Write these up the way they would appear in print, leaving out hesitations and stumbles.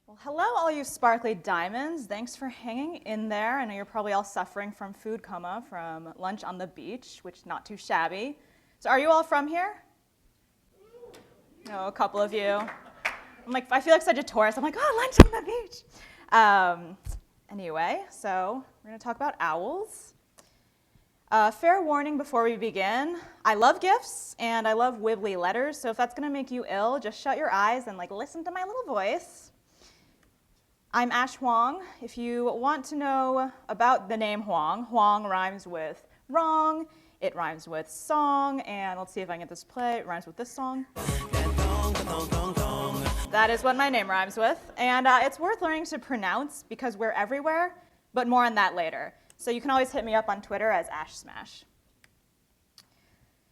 Well, hello, all you sparkly diamonds. Thanks for hanging in there. I know you're probably all suffering from food coma from lunch on the beach, which is not too shabby. So are you all from here? No, a couple of you. I feel like such a tourist. I'm like, oh, lunch on the beach. Anyway, so we're going to talk about owls. Fair warning before we begin, I love gifts and I love wibbly letters, so if that's going to make you ill, just shut your eyes and listen to my little voice. I'm Ash Huang. If you want to know about the name Huang, Huang rhymes with wrong, it rhymes with song, and let's see if I can get this play. It rhymes with this song. That is what my name rhymes with, and it's worth learning to pronounce because we're everywhere, but more on that later. So you can always hit me up on Twitter as Ash Smash.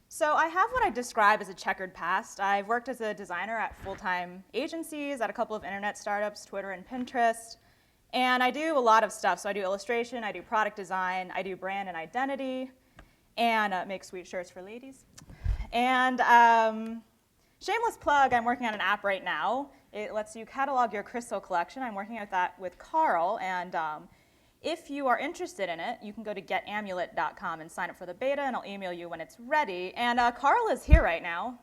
So I have what I describe as a checkered past. I've worked as a designer at full-time agencies, at a couple of internet startups, Twitter and Pinterest, and I do a lot of stuff. So I do illustration, I do product design, I do brand and identity, and make sweet shirts for ladies. And shameless plug, I'm working on an app right now. It lets you catalog your crystal collection. I'm working on that with Carl, and if you are interested in it, you can go to getamulet.com and sign up for the beta, and I'll email you when it's ready. And Carl is here right now.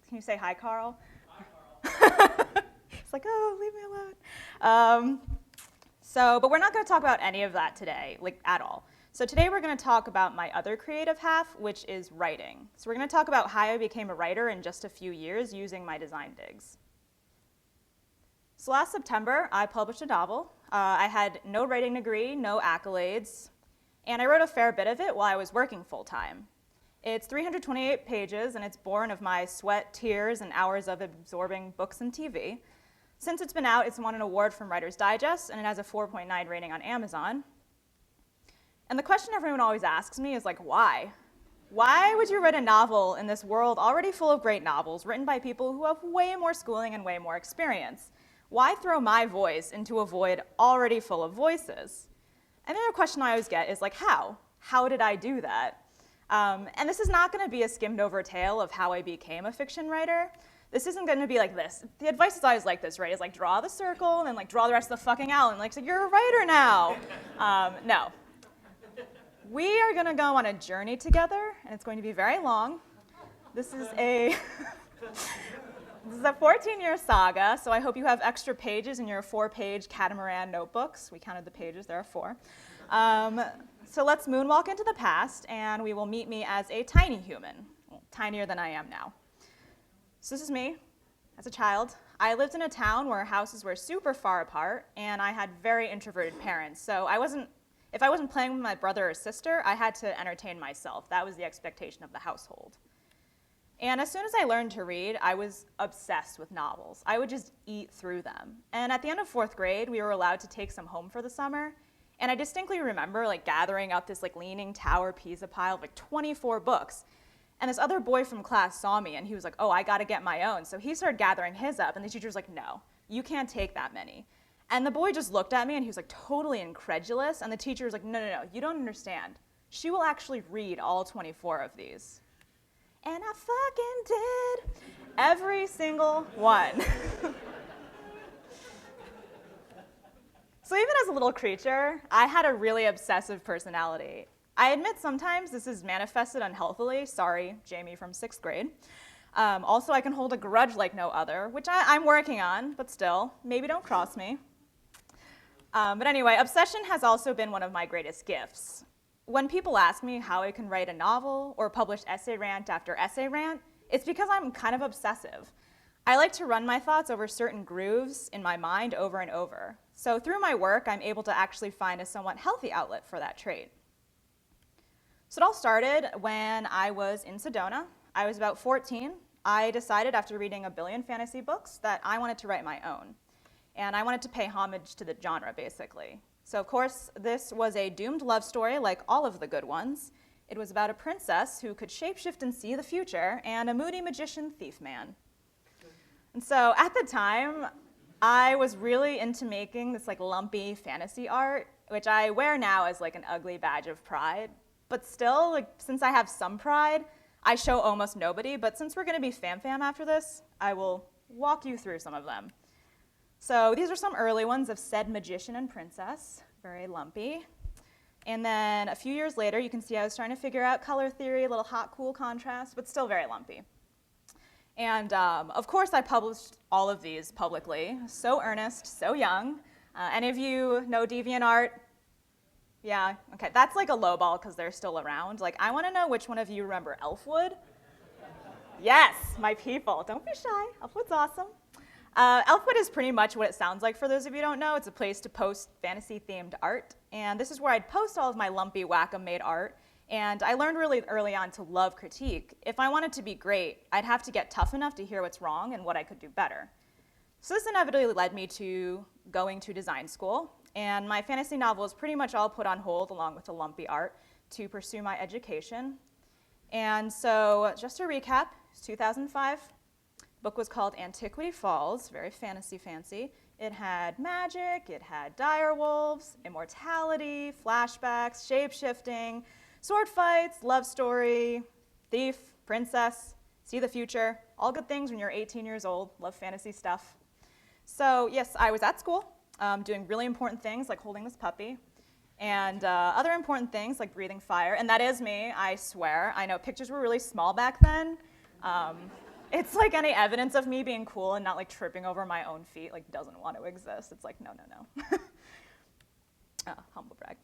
Can you say hi, Carl? Hi, Carl. He's like, oh, leave me alone. But we're not going to talk about any of that today, at all. So today we're going to talk about my other creative half, which is writing. So we're going to talk about how I became a writer in just a few years using my design digs. So last September, I published a novel. I had no writing degree, no accolades, and I wrote a fair bit of it while I was working full-time. It's 328 pages, and it's born of my sweat, tears, and hours of absorbing books and TV. Since it's been out, it's won an award from Writer's Digest, and it has a 4.9 rating on Amazon. And the question everyone always asks me is, why? Why would you write a novel in this world already full of great novels written by people who have way more schooling and way more experience? Why throw my voice into a void already full of voices? And the other question I always get is how? How did I do that? And this is not going to be a skimmed over tale of how I became a fiction writer. This isn't going to be like this. The advice is always like this, right? It's draw the circle and then draw the rest of the fucking owl and so you're a writer now. No. We are going to go on a journey together, and it's going to be very long. This is a 14-year saga, so I hope you have extra pages in your 4-page catamaran notebooks. We counted the pages, there are 4. So let's moonwalk into the past, and we will meet me as a tiny human, tinier than I am now. So this is me as a child. I lived in a town where houses were super far apart, and I had very introverted parents. So if I wasn't playing with my brother or sister, I had to entertain myself. That was the expectation of the household. And as soon as I learned to read, I was obsessed with novels. I would just eat through them. And at the end of 4th grade, we were allowed to take some home for the summer. And I distinctly remember gathering up this Leaning Tower Pisa pile of 24 books. And this other boy from class saw me, and he was like, oh, I got to get my own. So he started gathering his up, and the teacher was like, no, you can't take that many. And the boy just looked at me, and he was totally incredulous. And the teacher was like, no, you don't understand. She will actually read all 24 of these. And I fucking did every single one. So even as a little creature, I had a really obsessive personality. I admit sometimes this is manifested unhealthily. Sorry, Jamie from 6th grade. Also, I can hold a grudge like no other, which I'm working on, but still, maybe don't cross me. But anyway, obsession has also been one of my greatest gifts. When people ask me how I can write a novel or publish essay rant after essay rant, it's because I'm kind of obsessive. I like to run my thoughts over certain grooves in my mind over and over. So through my work, I'm able to actually find a somewhat healthy outlet for that trait. So it all started when I was in Sedona. I was about 14. I decided after reading a billion fantasy books that I wanted to write my own. And I wanted to pay homage to the genre, basically. So of course, this was a doomed love story like all of the good ones. It was about a princess who could shapeshift and see the future, and a moody magician thief man. And so at the time, I was really into making this lumpy fantasy art, which I wear now as an ugly badge of pride. But still, since I have some pride, I show almost nobody. But since we're going to be fam after this, I will walk you through some of them. So these are some early ones of said magician and princess, very lumpy. And then a few years later, you can see I was trying to figure out color theory, a little hot, cool contrast, but still very lumpy. And of course, I published all of these publicly. So earnest, so young. Any of you know DeviantArt? Yeah, okay, that's like a lowball because they're still around. Like, I want to know which one of you remember Elfwood? Yes, my people. Don't be shy. Elfwood's awesome. Elfwood is pretty much what it sounds like for those of you who don't know. It's a place to post fantasy-themed art. And this is where I'd post all of my lumpy, whack-a-made art. And I learned really early on to love critique. If I wanted to be great, I'd have to get tough enough to hear what's wrong and what I could do better. So this inevitably led me to going to design school. And my fantasy novel was pretty much all put on hold along with the lumpy art to pursue my education. And so just to recap, it's 2005. The book was called Antiquity Falls, very fancy. It had magic, it had direwolves, immortality, flashbacks, shape-shifting, sword fights, love story, thief, princess, see the future, all good things when you're 18 years old, love fantasy stuff. So yes, I was at school doing really important things like holding this puppy and other important things like breathing fire, and that is me, I swear. I know pictures were really small back then. It's like any evidence of me being cool and not like tripping over my own feet like doesn't want to exist. It's like, no. Humble brag.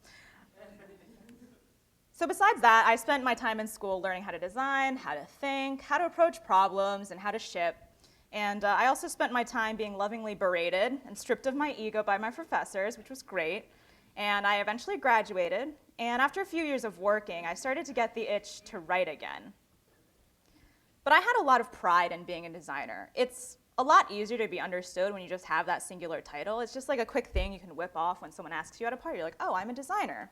So besides that, I spent my time in school learning how to design, how to think, how to approach problems, and how to ship. And I also spent my time being lovingly berated and stripped of my ego by my professors, which was great. And I eventually graduated. And after a few years of working, I started to get the itch to write again. But I had a lot of pride in being a designer. It's a lot easier to be understood when you just have that singular title. It's just like a quick thing you can whip off when someone asks you at a party. You're like, oh, I'm a designer.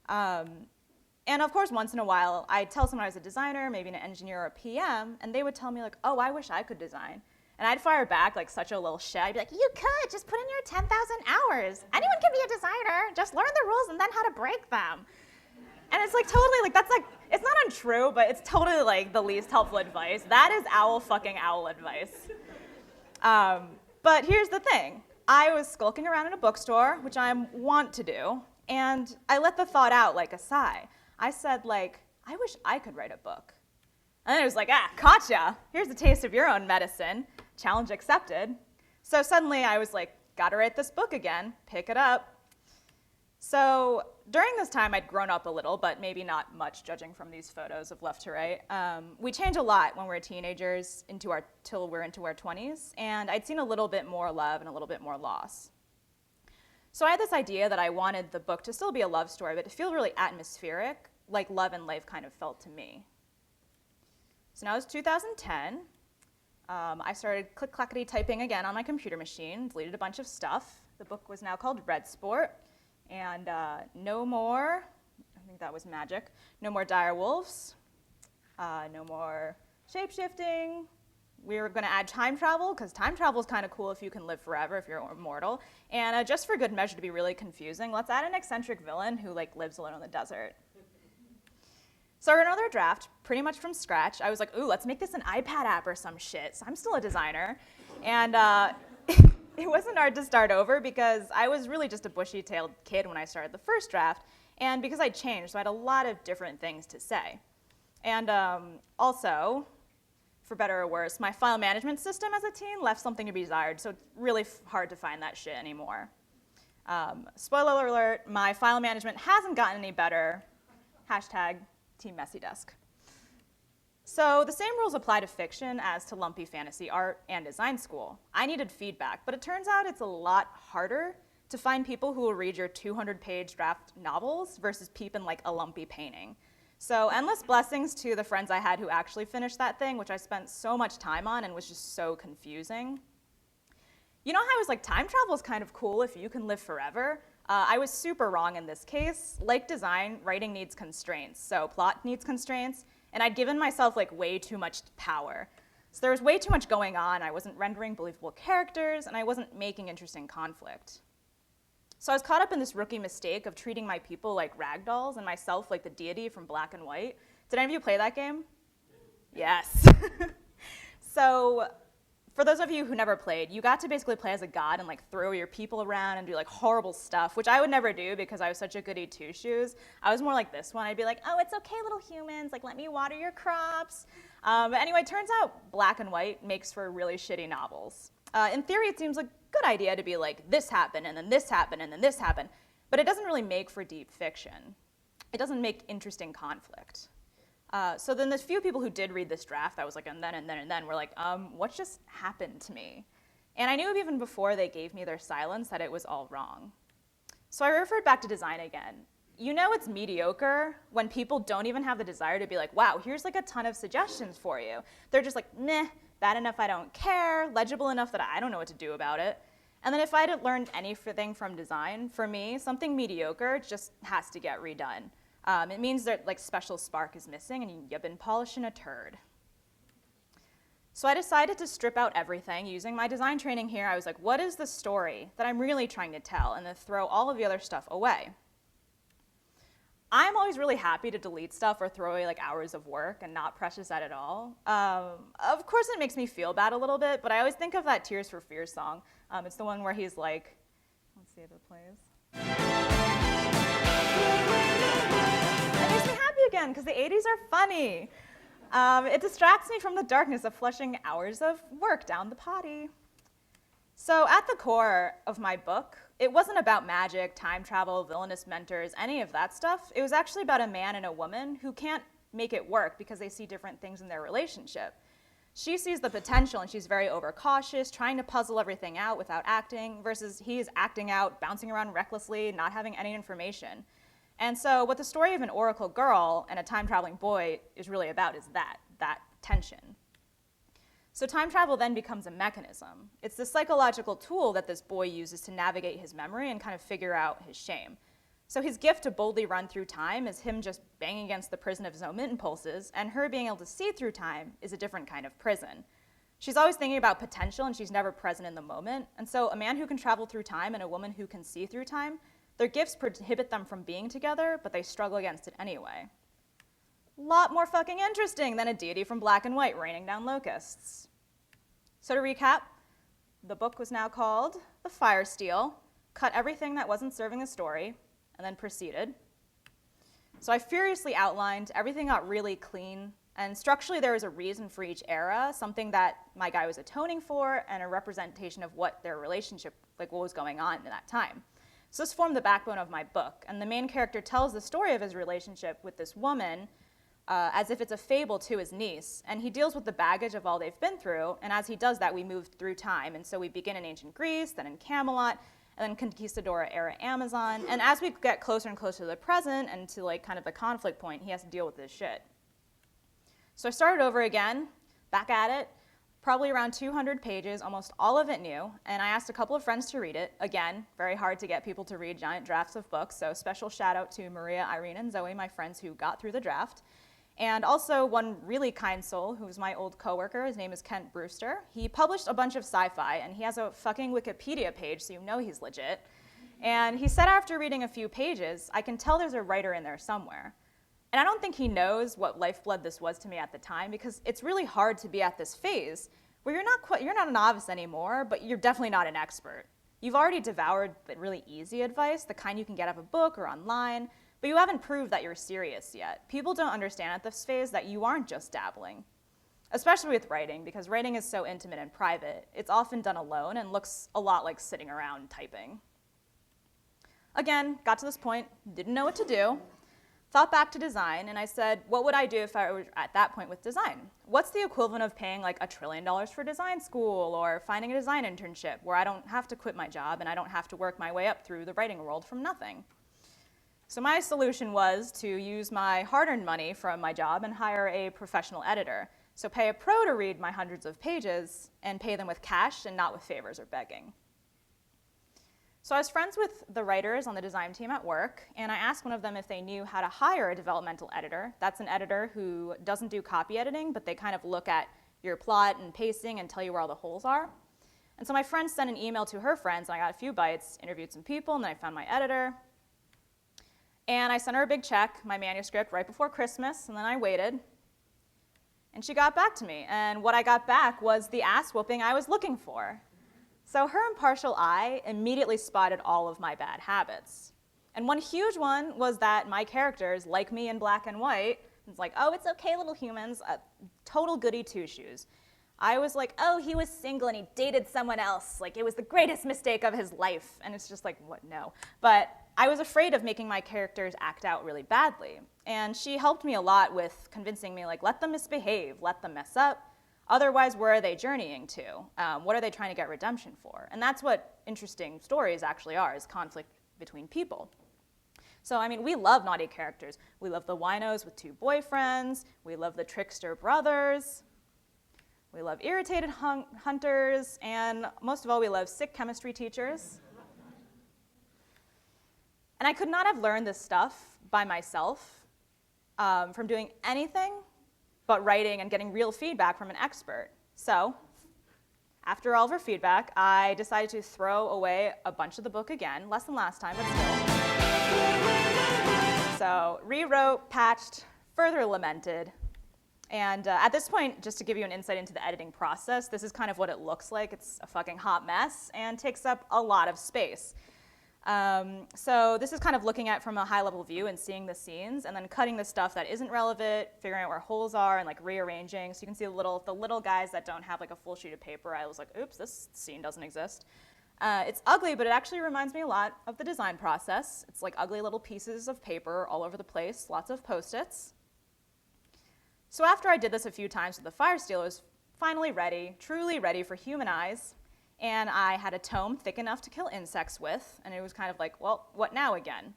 And of course, once in a while, I'd tell someone I was a designer, maybe an engineer or a PM, and they would tell me like, oh, I wish I could design. And I'd fire back like such a little shit. I'd be like, you could, just put in your 10,000 hours. Anyone can be a designer, just learn the rules and then how to break them. And it's like totally like, that's like, it's not untrue, but it's totally like the least helpful advice. That is fucking owl advice. But here's the thing. I was skulking around in a bookstore, which I want to do, and I let the thought out like a sigh. I said like, I wish I could write a book. And then it was like, gotcha. Here's a taste of your own medicine. Challenge accepted. So suddenly I was like, gotta write this book again, pick it up. So during this time, I'd grown up a little, but maybe not much, judging from these photos of left to right. We change a lot when we're teenagers till we're into our 20s, and I'd seen a little bit more love and a little bit more loss. So I had this idea that I wanted the book to still be a love story, but to feel really atmospheric, like love and life kind of felt to me. So now it's 2010. I started click-clackety typing again on my computer machine, deleted a bunch of stuff. The book was now called Red Sport. And no more, I think that was magic, no more direwolves, no more shape-shifting. We were going to add time travel, because time travel is kind of cool if you can live forever, if you're immortal. And just for good measure to be really confusing, let's add an eccentric villain who like lives alone in the desert. So I wrote another draft, pretty much from scratch. I was like, ooh, let's make this an iPad app or some shit. So I'm still a designer. And it wasn't hard to start over because I was really just a bushy-tailed kid when I started the first draft, and because I changed, so I had a lot of different things to say. And also, for better or worse, my file management system as a teen left something to be desired, so it's really hard to find that shit anymore. Spoiler alert, my file management hasn't gotten any better. Hashtag Team Messy Desk. So the same rules apply to fiction as to lumpy fantasy art and design school. I needed feedback, but it turns out it's a lot harder to find people who will read your 200-page draft novels versus peep in like a lumpy painting. So endless blessings to the friends I had who actually finished that thing, which I spent so much time on and was just so confusing. You know how I was like, time travel is kind of cool if you can live forever? I was super wrong in this case. Like design, writing needs constraints. So plot needs constraints. And I'd given myself like way too much power. So there was way too much going on. I wasn't rendering believable characters, and I wasn't making interesting conflict. So I was caught up in this rookie mistake of treating my people like ragdolls and myself like the deity from Black and White. Did any of you play that game? Yes. So for those of you who never played, you got to basically play as a god and like throw your people around and do like horrible stuff, which I would never do because I was such a goody two-shoes. I was more like this one. I'd be like, oh, it's okay, little humans, like let me water your crops. But anyway, it turns out black and white makes for really shitty novels. In theory, it seems like a good idea to be like, this happened, and then this happened, and then this happened. But it doesn't really make for deep fiction. It doesn't make interesting conflict. So then the few people who did read this draft, I was like, and then, were like, what just happened to me? And I knew even before they gave me their silence that it was all wrong. So I referred back to design again. You know it's mediocre when people don't even have the desire to be like, wow, here's like a ton of suggestions for you. They're just like, meh, bad enough I don't care, legible enough that I don't know what to do about it. And then if I had learned anything from design, for me, something mediocre just has to get redone. It means that like special spark is missing and you've been polishing a turd. So I decided to strip out everything. Using my design training here, I was like, what is the story that I'm really trying to tell? And then throw all of the other stuff away. I'm always really happy to delete stuff or throw away like hours of work and not precious that at all. Of course it makes me feel bad a little bit, but I always think of that Tears for Fears song. It's the one where he's like, let's see if it plays. It makes me happy again because the 80s are funny. It distracts me from the darkness of flushing hours of work down the potty. So at the core of my book, it wasn't about magic, time travel, villainous mentors, any of that stuff. It was actually about a man and a woman who can't make it work because they see different things in their relationship. She sees the potential and she's very overcautious, trying to puzzle everything out without acting, versus he is acting out, bouncing around recklessly, not having any information. And so what the story of an oracle girl and a time-traveling boy is really about is that tension. So time travel then becomes a mechanism. It's the psychological tool that this boy uses to navigate his memory and kind of figure out his shame. So his gift to boldly run through time is him just banging against the prison of his own impulses, and her being able to see through time is a different kind of prison. She's always thinking about potential and she's never present in the moment. And so a man who can travel through time and a woman who can see through time, their gifts prohibit them from being together, but they struggle against it anyway. Lot more fucking interesting than a deity from black and white raining down locusts. So to recap, the book was now called The Fire Steel, cut everything that wasn't serving the story, and then proceeded. So I furiously outlined, everything got really clean, and structurally there was a reason for each era, something that my guy was atoning for, and a representation of what their relationship, like what was going on in that time. So this formed the backbone of my book, and the main character tells the story of his relationship with this woman as if it's a fable to his niece, and he deals with the baggage of all they've been through, and as he does that, we move through time, and so we begin in ancient Greece, then in Camelot, and then Conquistadora-era Amazon, and as we get closer and closer to the present and to like kind of the conflict point, he has to deal with this shit. So I started over again, back at it, probably around 200 pages, almost all of it new, and I asked a couple of friends to read it. Again, very hard to get people to read giant drafts of books, so special shout out to Maria, Irene, and Zoe, my friends who got through the draft. And also one really kind soul, who's my old coworker, his name is Kent Brewster. He published a bunch of sci-fi, and he has a fucking Wikipedia page, so you know he's legit. And he said after reading a few pages, I can tell there's a writer in there somewhere. And I don't think he knows what lifeblood this was to me at the time, because it's really hard to be at this phase where you're not a novice anymore, but you're definitely not an expert. You've already devoured the really easy advice, the kind you can get out of a book or online, but you haven't proved that you're serious yet. People don't understand at this phase that you aren't just dabbling, especially with writing, because writing is so intimate and private. It's often done alone and looks a lot like sitting around typing. Again, got to this point, didn't know what to do, thought back to design, and I said, what would I do if I were at that point with design? What's the equivalent of paying like $1 trillion for design school or finding a design internship where I don't have to quit my job and I don't have to work my way up through the writing world from nothing? So my solution was to use my hard-earned money from my job and hire a professional editor. So pay a pro to read my hundreds of pages and pay them with cash and not with favors or begging. So I was friends with the writers on the design team at work, and I asked one of them if they knew how to hire a developmental editor. That's an editor who doesn't do copy editing, but they kind of look at your plot and pacing and tell you where all the holes are. And so my friend sent an email to her friends, and I got a few bites, interviewed some people, and then I found my editor. And I sent her a big check, my manuscript, right before Christmas, and then I waited. And she got back to me, and what I got back was the ass whooping I was looking for. So her impartial eye immediately spotted all of my bad habits. And one huge one was that my characters, like me in black and white, it's like, oh, it's okay, little humans, total goody two-shoes. I was like, oh, he was single and he dated someone else. Like, it was the greatest mistake of his life. And it's just like, what, no. But I was afraid of making my characters act out really badly. And she helped me a lot with convincing me, like, let them misbehave, let them mess up. Otherwise, where are they journeying to? What are they trying to get redemption for? And that's what interesting stories actually are, is conflict between people. So, I mean, we love naughty characters. We love the winos with 2 boyfriends. We love the trickster brothers. We love irritated hunters. And most of all, we love sick chemistry teachers. And I could not have learned this stuff by myself from doing anything but writing and getting real feedback from an expert. So, after all of her feedback, I decided to throw away a bunch of the book again, less than last time, but still. So, rewrote, patched, further lamented. And at this point, just to give you an insight into the editing process, this is kind of what it looks like. It's a fucking hot mess and takes up a lot of space. So this is kind of looking at from a high-level view and seeing the scenes, and then cutting the stuff that isn't relevant, figuring out where holes are, and like rearranging. So you can see the little guys that don't have like a full sheet of paper. I was like, oops, this scene doesn't exist. It's ugly, but it actually reminds me a lot of the design process. It's like ugly little pieces of paper all over the place, lots of Post-its. So after I did this a few times with the fire steel, it was finally ready, truly ready for human eyes. And I had a tome thick enough to kill insects with, and it was kind of like, well, what now again?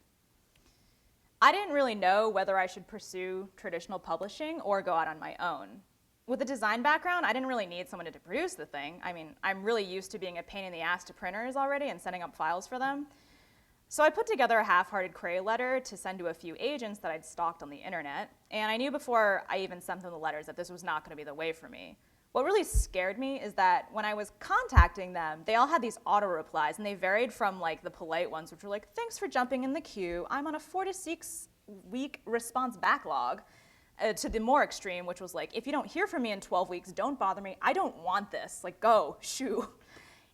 I didn't really know whether I should pursue traditional publishing or go out on my own. With a design background, I didn't really need someone to produce the thing. I mean, I'm really used to being a pain in the ass to printers already and setting up files for them. So I put together a half-hearted query letter to send to a few agents that I'd stalked on the internet, and I knew before I even sent them the letters that this was not going to be the way for me. What really scared me is that when I was contacting them, they all had these auto-replies, and they varied from like the polite ones, which were like, thanks for jumping in the queue, I'm on a 4 to 6 week response backlog, to the more extreme, which was like, if you don't hear from me in 12 weeks, don't bother me, I don't want this, like go, shoo.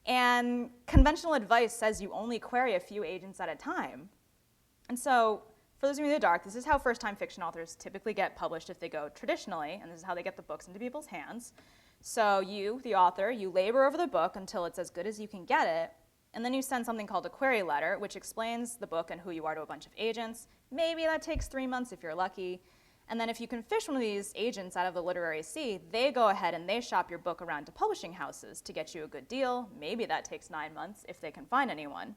And conventional advice says you only query a few agents at a time. And so, for those of you in the dark, this is how first-time fiction authors typically get published if they go traditionally, and this is how they get the books into people's hands. So you, the author, you labor over the book until it's as good as you can get it, and then you send something called a query letter, which explains the book and who you are to a bunch of agents. Maybe that takes 3 months if you're lucky. And then if you can fish one of these agents out of the literary sea, they go ahead and they shop your book around to publishing houses to get you a good deal. Maybe that takes 9 months if they can find anyone.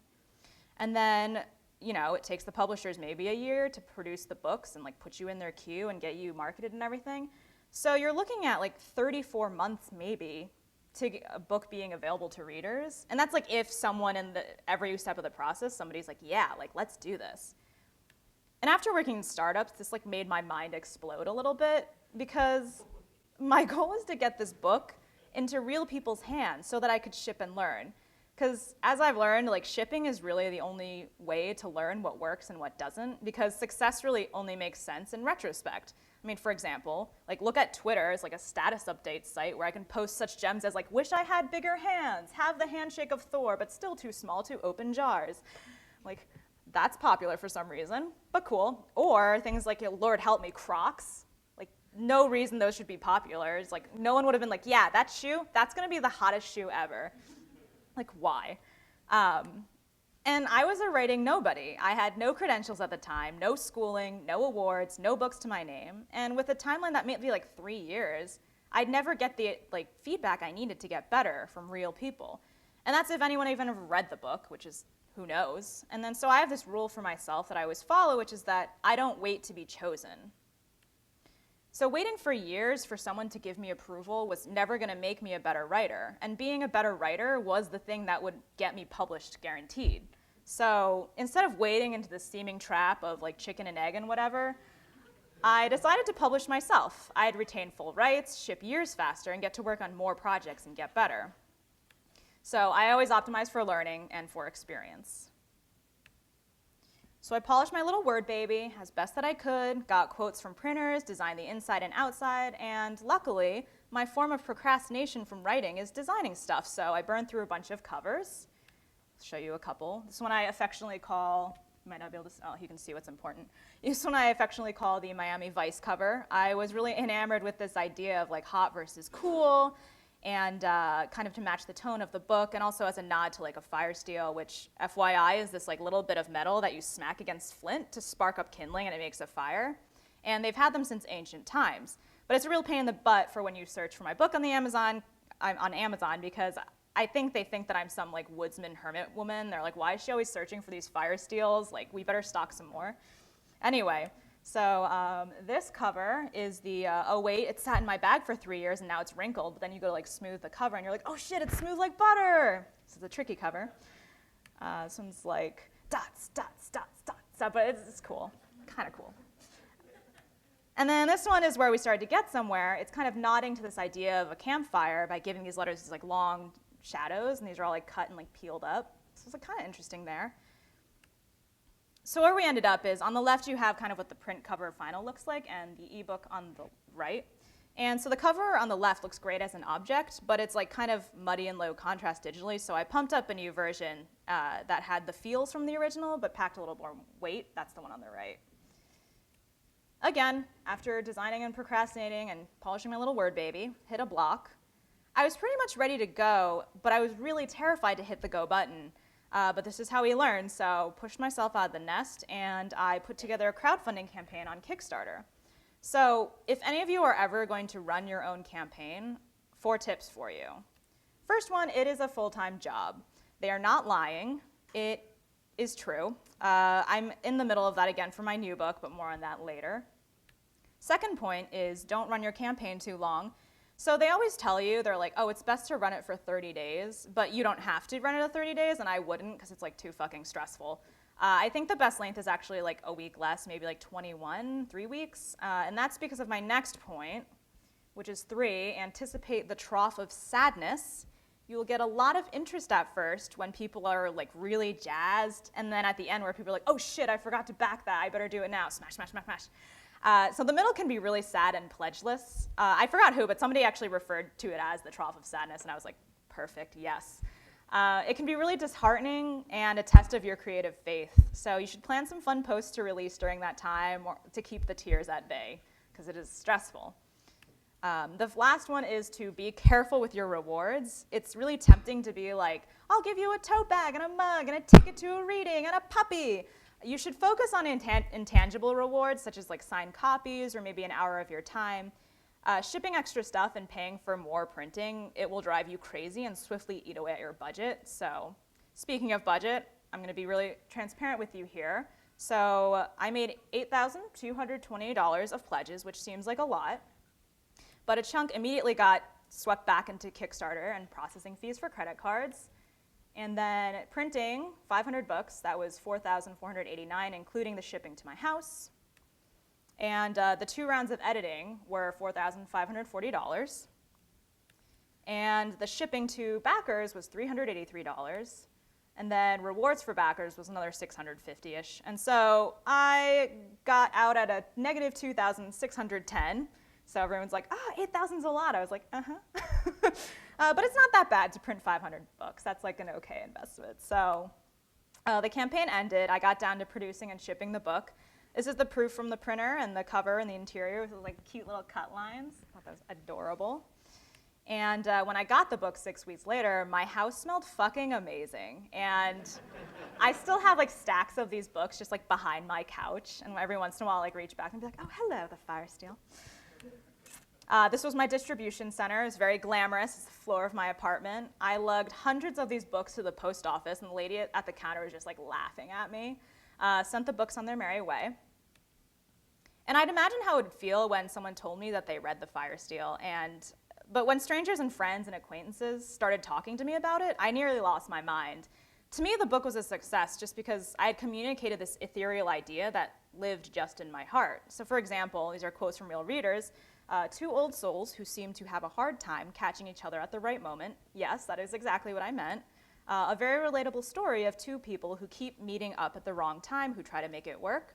And then, you know, it takes the publishers maybe a year to produce the books and like put you in their queue and get you marketed and everything. So you're looking at like 34 months maybe to get a book being available to readers. And that's like if someone in every step of the process, somebody's like, yeah, like let's do this. And after working in startups, this like made my mind explode a little bit because my goal was to get this book into real people's hands so that I could ship and learn. Because as I've learned, like shipping is really the only way to learn what works and what doesn't, because success really only makes sense in retrospect. I mean, for example, like look at Twitter as like a status update site where I can post such gems as like, wish I had bigger hands, have the handshake of Thor, but still too small to open jars. Like, that's popular for some reason, but cool. Or things like, Lord help me, Crocs. Like, no reason those should be popular. It's like, no one would have been like, yeah, that shoe, that's gonna be the hottest shoe ever. Like, why? And I was a writing nobody. I had no credentials at the time, no schooling, no awards, no books to my name. And with a timeline that may be like 3 years, I'd never get the like feedback I needed to get better from real people. And that's if anyone even ever read the book, which is who knows. And then so I have this rule for myself that I always follow, which is that I don't wait to be chosen. So waiting for years for someone to give me approval was never going to make me a better writer. And being a better writer was the thing that would get me published guaranteed. So instead of wading into the steaming trap of like chicken and egg and whatever, I decided to publish myself. I'd retain full rights, ship years faster, and get to work on more projects and get better. So I always optimize for learning and for experience. So I polished my little Word baby as best that I could, got quotes from printers, designed the inside and outside, and luckily, my form of procrastination from writing is designing stuff, so I burned through a bunch of covers. I'll show you a couple. This one I affectionately call, you might not be able to, oh, you can see what's important. This one I affectionately call the Miami Vice cover. I was really enamored with this idea of like hot versus cool, and kind of to match the tone of the book, and also as a nod to like a fire steel, which FYI is this like little bit of metal that you smack against flint to spark up kindling and it makes a fire. And they've had them since ancient times. But it's a real pain in the butt for when you search for my book on the Amazon, because I think they think that I'm some like woodsman hermit woman. They're like, why is she always searching for these fire steels? Like, we better stock some more. Anyway, so this cover is the, oh wait, it sat in my bag for 3 years and now it's wrinkled, but then you go to like smooth the cover and you're like, oh shit, it's smooth like butter. This is a tricky cover. This one's like dots, dots, dots, dots, but it's cool, kind of cool. And then this one is where we started to get somewhere. It's kind of nodding to this idea of a campfire by giving these letters these like long shadows, and these are all like cut and like peeled up. So it's like kind of interesting there. So where we ended up is on the left you have kind of what the print cover final looks like and the ebook on the right. And so the cover on the left looks great as an object, but it's like kind of muddy and low contrast digitally, so I pumped up a new version that had the feels from the original but packed a little more weight. That's the one on the right. Again, after designing and procrastinating and polishing my little Word baby, hit a block. I was pretty much ready to go, but I was really terrified to hit the go button. But this is how we learn, so pushed myself out of the nest, and I put together a crowdfunding campaign on Kickstarter. So if any of you are ever going to run your own campaign, 4 tips for you. First one, it is a full-time job. They are not lying. It is true. I'm in the middle of that again for my new book, but more on that later. Second point is don't run your campaign too long. So they always tell you, they're like, oh, it's best to run it for 30 days, but you don't have to run it at 30 days, and I wouldn't because it's like too fucking stressful. I think the best length is actually like a week less, maybe like 3 weeks, and that's because of my next point, which is 3, anticipate the trough of sadness. You will get a lot of interest at first when people are like really jazzed, and then at the end where people are like, oh shit, I forgot to back that, I better do it now, smash, smash, smash, smash. So the middle can be really sad and pledgeless. I forgot who, but somebody actually referred to it as the trough of sadness, and I was like, perfect, yes. It can be really disheartening and a test of your creative faith. So you should plan some fun posts to release during that time or to keep the tears at bay, because it is stressful. The last one is to be careful with your rewards. It's really tempting to be like, I'll give you a tote bag and a mug and a ticket to a reading and a puppy. You should focus on intangible rewards, such as like signed copies or maybe an hour of your time. Shipping extra stuff and paying for more printing, it will drive you crazy and swiftly eat away at your budget. So speaking of budget, I'm going to be really transparent with you here. So I made $8,220 of pledges, which seems like a lot, but a chunk immediately got swept back into Kickstarter and processing fees for credit cards. And then printing 500 books, that was $4,489, including the shipping to my house. And the 2 rounds of editing were $4,540. And the shipping to backers was $383. And then rewards for backers was another $650-ish. And so I got out at a negative $2,610. So everyone's like, 8,000's a lot. I was like, but it's not that bad to print 500 books. That's like an okay investment. So the campaign ended. I got down to producing and shipping the book. This is the proof from the printer and the cover and the interior with like cute little cut lines. I thought that was adorable. And when I got the book 6 weeks later, my house smelled fucking amazing. And I still have like stacks of these books just like behind my couch. And every once in a while I'll like reach back and be like, oh, hello, the fire steel. This was my distribution center. It was very glamorous. It's the floor of my apartment. I lugged hundreds of these books to the post office, and the lady at the counter was just like laughing at me. Sent the books on their merry way. And I'd imagine how it would feel when someone told me that they read the fire steel. But when strangers and friends and acquaintances started talking to me about it, I nearly lost my mind. To me, the book was a success just because I had communicated this ethereal idea that lived just in my heart. So for example, these are quotes from real readers. 2 old souls who seem to have a hard time catching each other at the right moment. Yes, that is exactly what I meant. A very relatable story of two people who keep meeting up at the wrong time who try to make it work.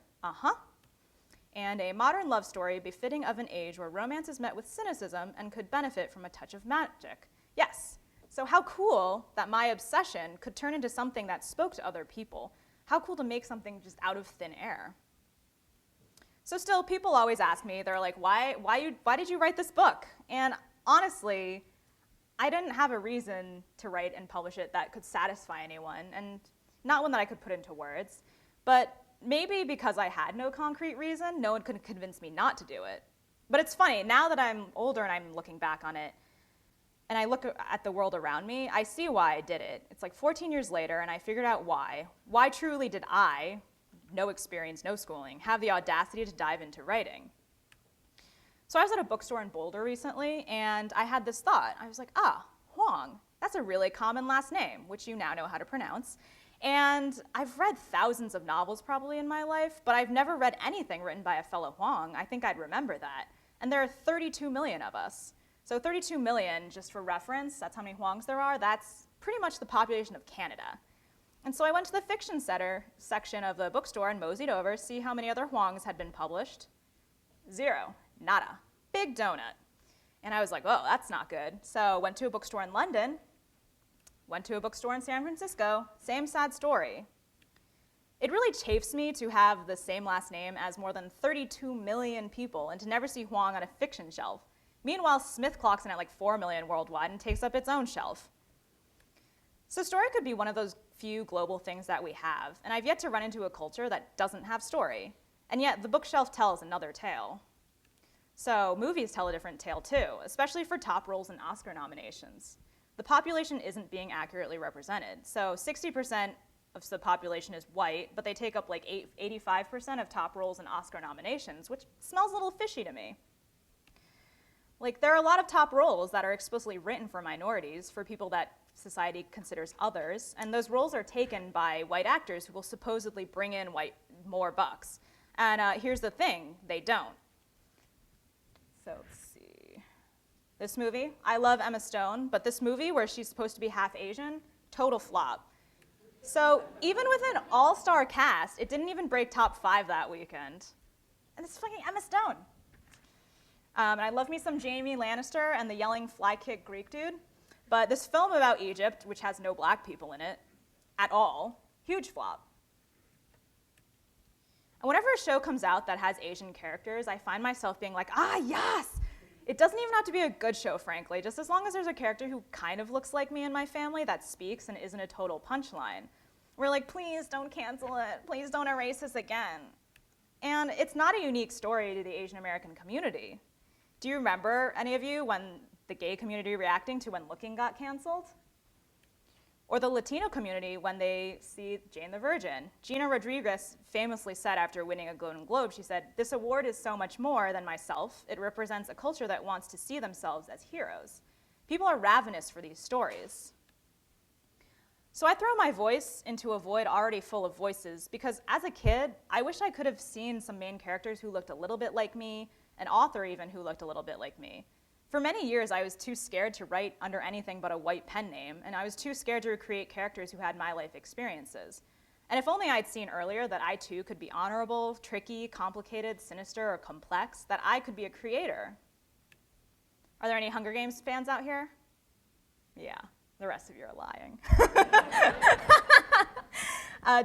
And a modern love story befitting of an age where romance is met with cynicism and could benefit from a touch of magic. Yes. So how cool that my obsession could turn into something that spoke to other people. How cool to make something just out of thin air. So still, people always ask me, they're like, why did you write this book? And honestly, I didn't have a reason to write and publish it that could satisfy anyone, and not one that I could put into words. But maybe because I had no concrete reason, no one could convince me not to do it. But it's funny, now that I'm older and I'm looking back on it, and I look at the world around me, I see why I did it. It's like 14 years later, and I figured out why. Why truly did I, no experience, no schooling, have the audacity to dive into writing? So I was at a bookstore in Boulder recently, and I had this thought. I was like, Huang, that's a really common last name, which you now know how to pronounce. And I've read thousands of novels probably in my life, but I've never read anything written by a fellow Huang. I think I'd remember that. And there are 32 million of us. So 32 million, just for reference, that's how many Huangs there are. That's pretty much the population of Canada. And so I went to the fiction section of the bookstore and moseyed over to see how many other Huangs had been published. 0. Nada. Big donut. And I was like, oh, that's not good. So went to a bookstore in London, went to a bookstore in San Francisco, same sad story. It really chafes me to have the same last name as more than 32 million people and to never see Huang on a fiction shelf. Meanwhile, Smith clocks in at like 4 million worldwide and takes up its own shelf. So story could be one of those few global things that we have, and I've yet to run into a culture that doesn't have story. And yet the bookshelf tells another tale. So movies tell a different tale too, especially for top roles in Oscar nominations. The population isn't being accurately represented. So 60% of the population is white, but they take up like 85% of top roles in Oscar nominations, which smells a little fishy to me. Like, there are a lot of top roles that are explicitly written for minorities, for people that society considers others, and those roles are taken by white actors who will supposedly bring in more bucks. And here's the thing, they don't. So let's see. This movie, I love Emma Stone, but this movie where she's supposed to be half Asian, total flop. So even with an all-star cast, it didn't even break top 5 that weekend. And it's fucking Emma Stone. And I love me some Jaime Lannister and the yelling fly-kick Greek dude. But this film about Egypt, which has no black people in it at all, huge flop. And whenever a show comes out that has Asian characters, I find myself being like, yes! It doesn't even have to be a good show, frankly, just as long as there's a character who kind of looks like me and my family that speaks and isn't a total punchline. We're like, please don't cancel it. Please don't erase this again. And it's not a unique story to the Asian American community. Do you remember, any of you, when the gay community reacting to when Looking got canceled? Or the Latino community when they see Jane the Virgin? Gina Rodriguez famously said after winning a Golden Globe, she said, "This award is so much more than myself. It represents a culture that wants to see themselves as heroes." People are ravenous for these stories. So I throw my voice into a void already full of voices because as a kid, I wish I could have seen some main characters who looked a little bit like me, an author even who looked a little bit like me. For many years, I was too scared to write under anything but a white pen name, and I was too scared to recreate characters who had my life experiences. And if only I'd seen earlier that I too could be honorable, tricky, complicated, sinister, or complex, that I could be a creator. Are there any Hunger Games fans out here? Yeah, the rest of you are lying.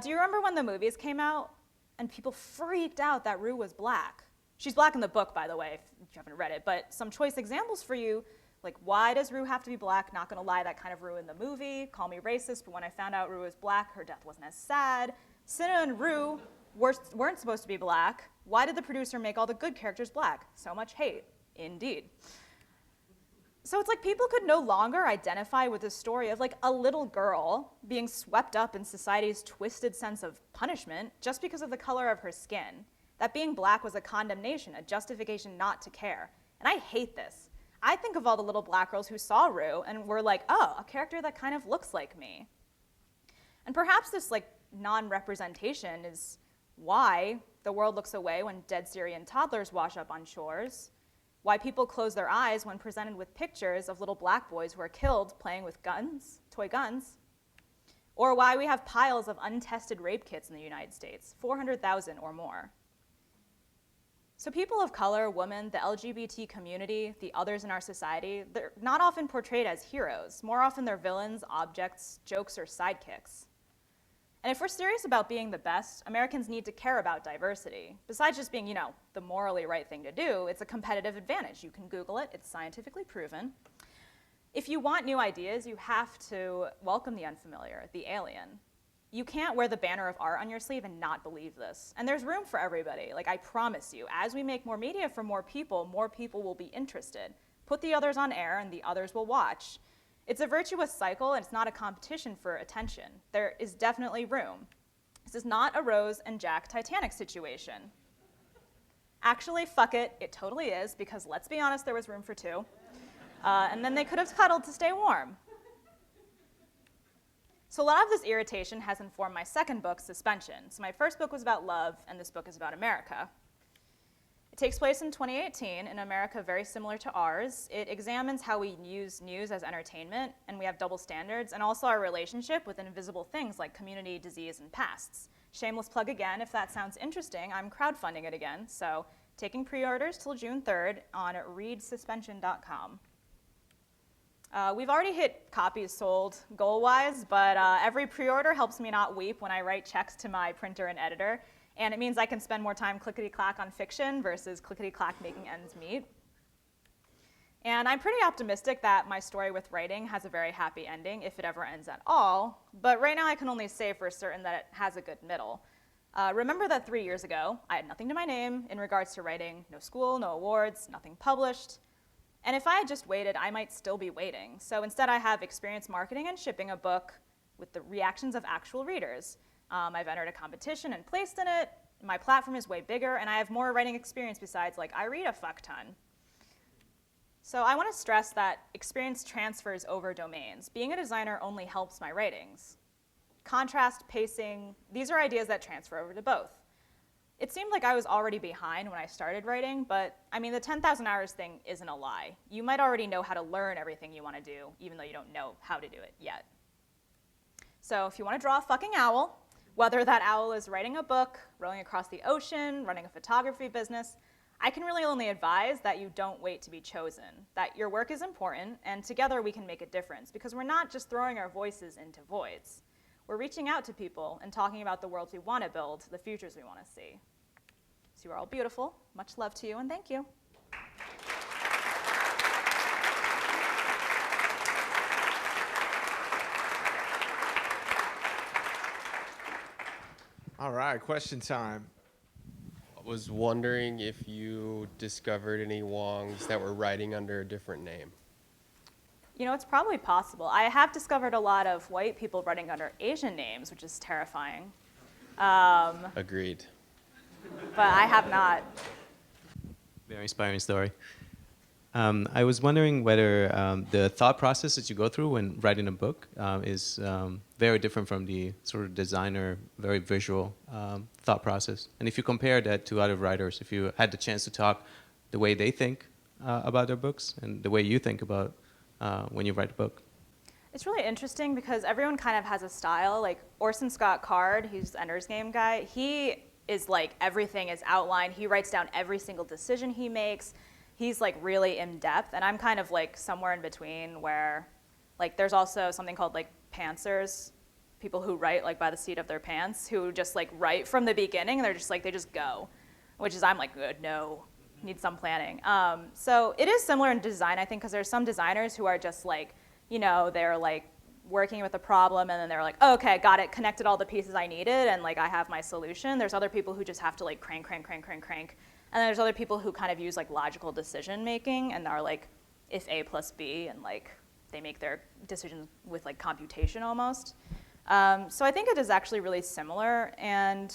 Do you remember when the movies came out and people freaked out that Rue was black? She's black in the book, by the way, if you haven't read it, but some choice examples for you, like why does Rue have to be black? Not gonna lie, that kind of Rue in the movie. Call me racist, but when I found out Rue was black, her death wasn't as sad. Cinna and Rue weren't supposed to be black. Why did the producer make all the good characters black? So much hate, indeed. So it's like people could no longer identify with the story of like a little girl being swept up in society's twisted sense of punishment just because of the color of her skin. That being black was a condemnation, a justification not to care. And I hate this. I think of all the little black girls who saw Rue and were like, oh, a character that kind of looks like me. And perhaps this like non-representation is why the world looks away when dead Syrian toddlers wash up on shores, why people close their eyes when presented with pictures of little black boys who are killed playing with guns, toy guns. or why we have piles of untested rape kits in the United States, 400,000 or more. So people of color, women, the LGBT community, the others in our society, they're not often portrayed as heroes. More often they're villains, objects, jokes, or sidekicks. And if we're serious about being the best, Americans need to care about diversity. Besides just being, the morally right thing to do, it's a competitive advantage. You can Google it, it's scientifically proven. If you want new ideas, you have to welcome the unfamiliar, the alien. You can't wear the banner of art on your sleeve and not believe this. And there's room for everybody. I promise you, as we make more media for more people will be interested. Put the others on air and the others will watch. It's a virtuous cycle, and it's not a competition for attention. There is definitely room. This is not a Rose and Jack Titanic situation. Actually, fuck it, it totally is, because let's be honest, there was room for two. And then they could have cuddled to stay warm. So a lot of this irritation has informed my second book, Suspension. So my first book was about love, and this book is about America. It takes place in 2018 in America very similar to ours. It examines how we use news as entertainment, and we have double standards, and also our relationship with invisible things like community, disease, and pasts. Shameless plug again, if that sounds interesting, I'm crowdfunding it again, so taking pre-orders till June 3rd on readsuspension.com. We've already hit copies sold goal-wise, but every pre-order helps me not weep when I write checks to my printer and editor. And it means I can spend more time clickety-clack on fiction versus clickety-clack making ends meet. And I'm pretty optimistic that my story with writing has a very happy ending, if it ever ends at all. But right now I can only say for certain that it has a good middle. Remember that 3 years ago, I had nothing to my name in regards to writing, no school, no awards, nothing published. And if I had just waited, I might still be waiting. So instead I have experience marketing and shipping a book with the reactions of actual readers. I've entered a competition and placed in it. My platform is way bigger, and I have more writing experience besides, I read a fuck ton. So I want to stress that experience transfers over domains. Being a designer only helps my writings. Contrast, pacing, these are ideas that transfer over to both. It seemed like I was already behind when I started writing, but the 10,000 hours thing isn't a lie. You might already know how to learn everything you want to do, even though you don't know how to do it yet. So if you want to draw a fucking owl, whether that owl is writing a book, rowing across the ocean, running a photography business, I can really only advise that you don't wait to be chosen, that your work is important, and together we can make a difference, because we're not just throwing our voices into voids. We're reaching out to people and talking about the worlds we want to build, the futures we want to see. So you are all beautiful. Much love to you, and thank you. All right, question time. I was wondering if you discovered any Huangs that were writing under a different name. It's probably possible. I have discovered a lot of white people writing under Asian names, which is terrifying. Agreed. But I have not. Very inspiring story. I was wondering whether the thought process that you go through when writing a book is very different from the sort of designer, very visual thought process. And if you compare that to other writers, if you had the chance to talk the way they think about their books and the way you think about when you write a book. It's really interesting because everyone kind of has a style. Like Orson Scott Card, who's the Ender's Game guy, he is everything is outlined. He writes down every single decision he makes. He's really in depth, and I'm kind of somewhere in between where there's also something called pantsers, people who write by the seat of their pants, who just write from the beginning, and they're just they just go, which is I'm good, no, need some planning. So it is similar in design, I think, because there's some designers who are just they're working with a problem, and then they're oh, okay, got it, connected all the pieces I needed, and I have my solution. There's other people who just have to crank. And then there's other people who kind of use logical decision making and are if A plus B, and they make their decisions with computation almost. So I think it is actually really similar, and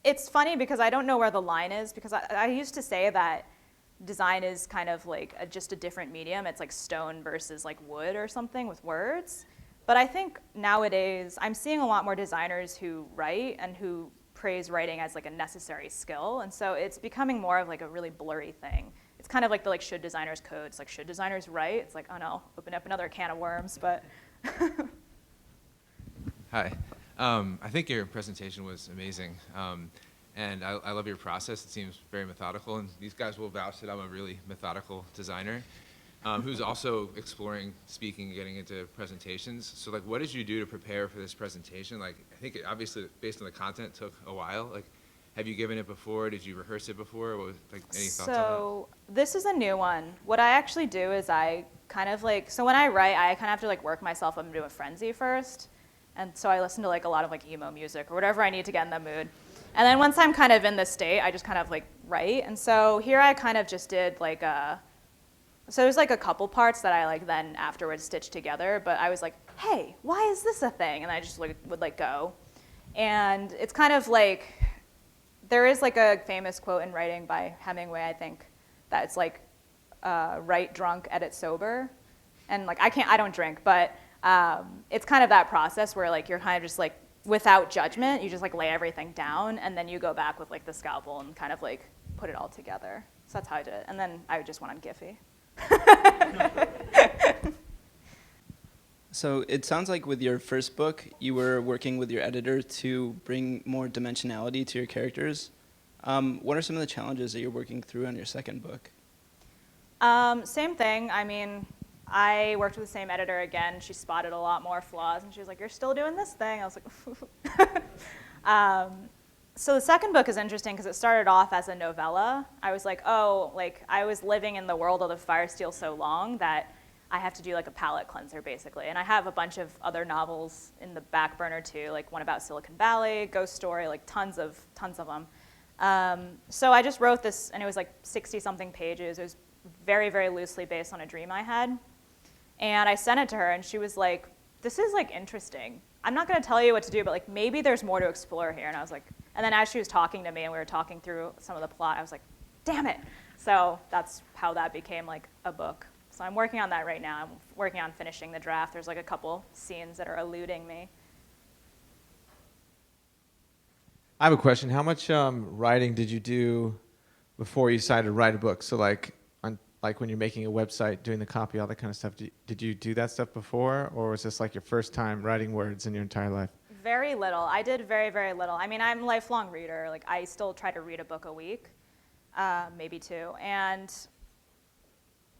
it's funny because I don't know where the line is, because I used to say that design is kind of just a different medium. It's stone versus wood or something with words. But I think nowadays I'm seeing a lot more designers who write and who praise writing as a necessary skill, and so it's becoming more of a really blurry thing. It's kind of the should designers code. It's should designers write? It's oh no, open up another can of worms, but. Hi. I think your presentation was amazing. And I love your process. It seems very methodical. And these guys will vouch that I'm a really methodical designer who's also exploring speaking and getting into presentations. So, like, what did you do to prepare for this presentation? Like, I think it, obviously, based on the content, took a while. Like, have you given it before? Did you rehearse it before? What was, like, any thoughts on that? So this is a new one. What I actually do is I kind of like, so when I write, I kind of have to like work myself up into a frenzy first. And so I listen to like a lot of like emo music or whatever I need to get in the mood. And then once I'm kind of in this state, I just kind of like write. And so here I kind of just did like so there's like a couple parts that I like then afterwards stitched together, but I was like, hey, why is this a thing? And I just like would like go. And it's kind of like, there is like a famous quote in writing by Hemingway, I think, that it's like, write drunk, edit sober. And like I don't drink, but it's kind of that process where like you're kind of just like, without judgment, you just like lay everything down and then you go back with like the scalpel and kind of like put it all together. So that's how I did it. And then I just went on Giphy. So it sounds like with your first book, you were working with your editor to bring more dimensionality to your characters. What are some of the challenges that you're working through on your second book? Same thing. I mean, I worked with the same editor again. She spotted a lot more flaws, and she was like, "You're still doing this thing." I was like, so the second book is interesting because it started off as a novella. I was like, oh, like I was living in the world of the Fire Steel so long that I have to do like a palate cleanser basically. And I have a bunch of other novels in the back burner too, like one about Silicon Valley, Ghost Story, like tons of them. So I just wrote this, and it was like 60-something pages. It was very, very loosely based on a dream I had. And I sent it to her, and she was like, this is like interesting. I'm not going to tell you what to do, but like maybe there's more to explore here. And I was like, and then as she was talking to me and we were talking through some of the plot, I was like, damn it. So that's how that became like a book. So I'm working on that right now. I'm working on finishing the draft. There's like a couple scenes that are eluding me. I have a question. How much writing did you do before you decided to write a book? So like when you're making a website, doing the copy, all that kind of stuff, did you do that stuff before? Or was this like your first time writing words in your entire life? Very little. I did very, very little. I mean, I'm a lifelong reader. Like I still try to read a book a week, maybe two. And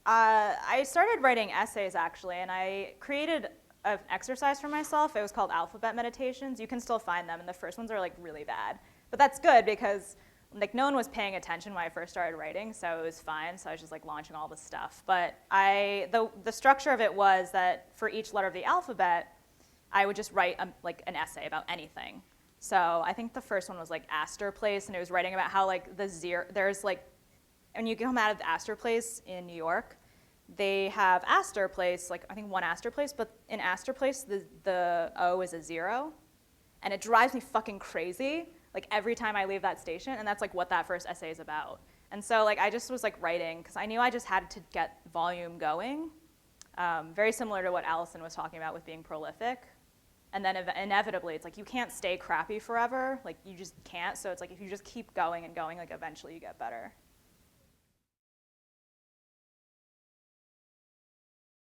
I started writing essays actually, and I created an exercise for myself. It was called alphabet meditations. You can still find them, and the first ones are like really bad. But that's good because like no one was paying attention when I first started writing, so it was fine. So I was just like launching all this stuff. But the structure of it was that for each letter of the alphabet, I would just write like an essay about anything. So I think the first one was like Astor Place, and it was writing about how like there's like, when you come out of the Astor Place in New York, they have Astor Place, like I think one Astor Place, but in Astor Place, the O is a 0. And it drives me fucking crazy, like every time I leave that station, and that's like what that first essay is about. And so like I just was like writing, because I knew I just had to get volume going. Very similar to what Allison was talking about with being prolific. And then inevitably, it's like you can't stay crappy forever, like you just can't. So it's like if you just keep going and going, like eventually you get better.